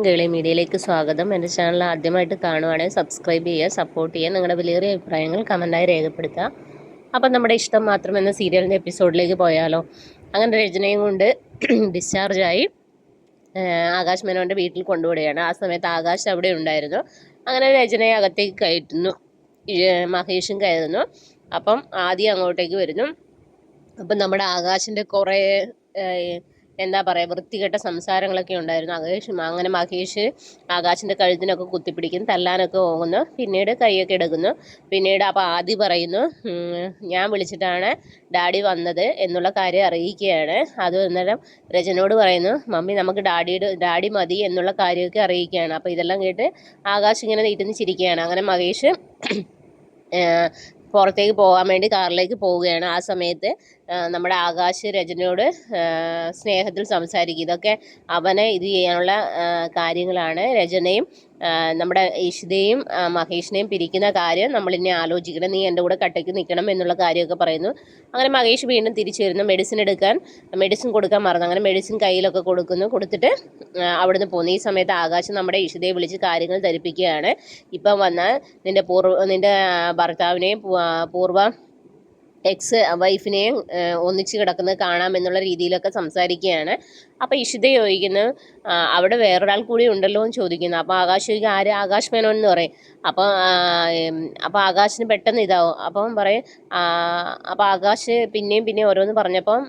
ഗേളി മീഡിയയിലേക്ക് സ്വാഗതം. എൻ്റെ ചാനൽ ആദ്യമായിട്ട് കാണുവാണെങ്കിൽ സബ്സ്ക്രൈബ് ചെയ്യുക, സപ്പോർട്ട് ചെയ്യുക, നിങ്ങളുടെ വിലയേറിയ അഭിപ്രായങ്ങൾ കമൻറ്റായി രേഖപ്പെടുത്തുക. അപ്പം നമ്മുടെ ഇഷ്ടം മാത്രം എന്ന സീരിയലിൻ്റെ എപ്പിസോഡിലേക്ക് പോയാലോ. അങ്ങനെ രചനയും കൊണ്ട് ഡിസ്ചാർജായി ആകാശ് മേനോൻ്റെ വീട്ടിൽ കൊണ്ടുവിടുകയാണ്. ആ സമയത്ത് ആകാശ് അവിടെ ഉണ്ടായിരുന്നു. അങ്ങനെ രചനയെ അകത്തേക്ക് കയറ്റുന്നു, മഹേഷും കയറുന്നു. അപ്പം ആദ്യം അങ്ങോട്ടേക്ക് വരുന്നു. അപ്പം നമ്മുടെ ആകാശിൻ്റെ കുറേ എന്താ പറയുക, വൃത്തികെട്ട സംസാരങ്ങളൊക്കെ ഉണ്ടായിരുന്നു. അങ്ങനെ മഹേഷ് ആകാശിൻ്റെ കഴുത്തിനൊക്കെ കുത്തിപ്പിടിക്കുന്നു, തല്ലാനൊക്കെ പോകുന്നു. പിന്നീട് കൈയൊക്കെ എടുക്കുന്നു. പിന്നീട് അപ്പോൾ ആദി പറയുന്നു, ഞാൻ വിളിച്ചിട്ടാണ് ഡാഡി വന്നത് എന്നുള്ള കാര്യം അറിയിക്കുകയാണ്. അത് അന്നേരം രചനോട് പറയുന്നു, മമ്മി നമുക്ക് ഡാഡി മതി എന്നുള്ള കാര്യമൊക്കെ അറിയിക്കുകയാണ്. അപ്പോൾ ഇതെല്ലാം കേട്ട് ആകാശ് ഇങ്ങനെ ഇരുന്ന് ചിരിക്കുകയാണ്. അങ്ങനെ മഹേഷ് പുറത്തേക്ക് പോകാൻ വേണ്ടി കാറിലേക്ക് പോവുകയാണ്. ആ സമയത്ത് നമ്മുടെ ആകാശ് രചനയോട് സ്നേഹത്തിൽ സംസാരിക്കും. ഇതൊക്കെ അവനെ ഇത് ചെയ്യാനുള്ള കാര്യങ്ങളാണ്. രചനയും നമ്മുടെ ഇഷിതയും മഹേഷിനെയും പിരിക്കുന്ന കാര്യം നമ്മളിനി ആലോചിക്കണം, നീ എൻ്റെ കൂടെ കട്ടയ്ക്ക് നിൽക്കണം എന്നുള്ള കാര്യമൊക്കെ പറയുന്നു. അങ്ങനെ മഹേഷ് വീണ്ടും തിരിച്ചു വരുന്നു. മെഡിസിൻ കൊടുക്കാൻ മറന്നു. അങ്ങനെ മെഡിസിൻ കയ്യിലൊക്കെ കൊടുത്തിട്ട് അവിടുന്ന് പോകുന്നു. ഈ സമയത്ത് ആകാശ് നമ്മുടെ ഇഷിതയെ വിളിച്ച് കാര്യങ്ങൾ ധരിപ്പിക്കുകയാണ്. ഇപ്പം വന്നാൽ നിൻ്റെ ഭർത്താവിനെയും പൂർവ്വ എക്സ് വൈഫിനെയും ഒന്നിച്ച് കിടക്കുന്നത് കാണാമെന്നുള്ള രീതിയിലൊക്കെ സംസാരിക്കുകയാണ്. അപ്പോൾ ഇഷിത ചോദിക്കുന്നു, അവിടെ വേറൊരാൾ കൂടി ഉണ്ടല്ലോ എന്ന് ചോദിക്കുന്നു. അപ്പോൾ ആകാശ് ചോദിക്കും, ആര്? ആകാശ് മേനോൻ എന്ന് പറയും. അപ്പോൾ ആകാശിന് പെട്ടെന്ന് ഇതാവും. അപ്പം പറയും, അപ്പോൾ ആകാശ് പിന്നെയും ഓരോന്ന് പറഞ്ഞപ്പം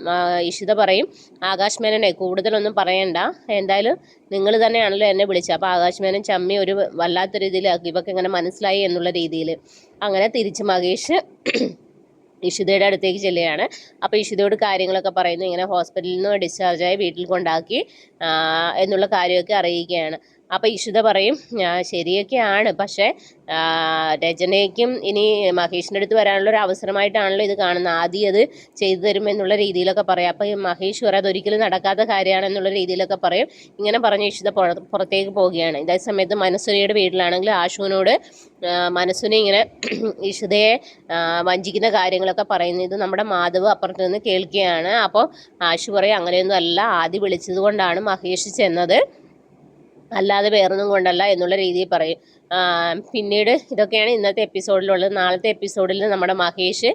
ഇഷിത പറയും, ആകാശ് മേനോനെ കൂടുതലൊന്നും പറയണ്ട, എന്തായാലും നിങ്ങൾ തന്നെയാണല്ലോ എന്നെ വിളിച്ചത്. അപ്പോൾ ആകാശ് മേനോൻ ചമ്മി ഒരു വല്ലാത്ത രീതിയിലാക്കി, ഇവർക്ക് എങ്ങനെ മനസ്സിലായി എന്നുള്ള രീതിയിൽ. അങ്ങനെ തിരിച്ച് മഹേഷ് ഇഷിതയുടെ അടുത്തേക്ക് ചെല്ലുകയാണ്. അപ്പോൾ ഇഷിതയോട് കാര്യങ്ങളൊക്കെ പറയുന്നു, ഇങ്ങനെ ഹോസ്പിറ്റലിൽ നിന്ന് ഡിസ്ചാർജായി വീട്ടിൽ കൊണ്ടാക്കി എന്നുള്ള കാര്യമൊക്കെ അറിയിക്കുകയാണ്. അപ്പോൾ ഇഷിത പറയും, ശരിയൊക്കെയാണ്, പക്ഷേ രചനയ്ക്കും ഇനി മഹേഷിൻ്റെ അടുത്ത് വരാനുള്ള ഒരു അവസരമായിട്ടാണല്ലോ ഇത് കാണുന്നത്, ആദ്യം അത് ചെയ്തു തരുമെന്നുള്ള രീതിയിലൊക്കെ പറയും. അപ്പോൾ ഈ മഹേഷ് പറയും, അതൊരിക്കലും നടക്കാത്ത കാര്യമാണെന്നുള്ള രീതിയിലൊക്കെ പറയും. ഇങ്ങനെ പറഞ്ഞ് ഇഷിത പുറത്തേക്ക് പോവുകയാണ്. ഇതേ സമയത്ത് മനസ്സുരയുടെ വീട്ടിലാണെങ്കിൽ ആശുവിനോട് മനസ്സുനെ ഇങ്ങനെ ഇഷിതയെ വഞ്ചിക്കുന്ന കാര്യങ്ങളൊക്കെ പറയുന്നത് ഇത് നമ്മുടെ മാധവ് അപ്പുറത്ത് നിന്ന് കേൾക്കുകയാണ്. അപ്പോൾ ആശു പറയും, അങ്ങനെയൊന്നും അല്ല, ആദ്യം വിളിച്ചത് കൊണ്ടാണ് മഹേഷ് ചെന്നത്, അല്ലാതെ വേറൊന്നും കൊണ്ടല്ല എന്നുള്ള രീതിയിൽ പറയും. പിന്നീട് ഇതൊക്കെയാണ് ഇന്നത്തെ എപ്പിസോഡിലുള്ളത്. നാളത്തെ എപ്പിസോഡിൽ നമ്മുടെ മഹേഷ്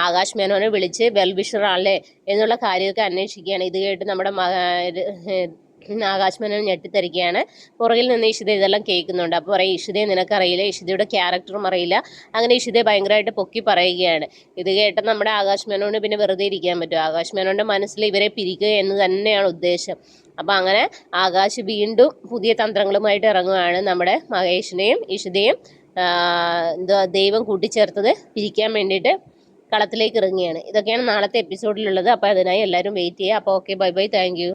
ആകാശ് മേനോനെ വിളിച്ച് വെൽ വിഷർ ആണല്ലേ എന്നുള്ള കാര്യമൊക്കെ അന്വേഷിക്കുകയാണ്. ഇത് കേട്ട് നമ്മുടെ ആകാശ് മേനോൻ ഞെട്ടിത്തരികയാണ്. പുറകിൽ നിന്ന് ഇഷിത ഇതെല്ലാം കേൾക്കുന്നുണ്ട്. അപ്പോൾ പറയും, ഇഷിതയെ നിനക്കറിയില്ല, ഇഷിതയുടെ ക്യാരക്ടറും അറിയില്ല. അങ്ങനെ ഇഷിതയെ ഭയങ്കരമായിട്ട് പൊക്കി പറയുകയാണ്. ഇത് കേട്ട് നമ്മുടെ ആകാശ് മേനോന് പിന്നെ വെറുതെ ഇരിക്കാൻ പറ്റും. ആകാശ് മേനോൻ്റെ മനസ്സിൽ ഇവരെ പിരിക്കുക എന്ന് തന്നെയാണ് ഉദ്ദേശം. അപ്പോൾ അങ്ങനെ ആകാശ് വീണ്ടും പുതിയ തന്ത്രങ്ങളുമായിട്ട് ഇറങ്ങുകയാണ്. നമ്മുടെ മഹേഷിനെയും ഇഷിതയും ദൈവം കൂട്ടിച്ചേർത്തത് പിരിക്കാൻ വേണ്ടിയിട്ട് കളത്തിലേക്ക് ഇറങ്ങുകയാണ്. ഇതൊക്കെയാണ് നാളത്തെ എപ്പിസോഡിലുള്ളത്. അപ്പോൾ അതിനായി എല്ലാവരും വെയിറ്റ് ചെയ്യുക. അപ്പോൾ okay, bye bye, thank you.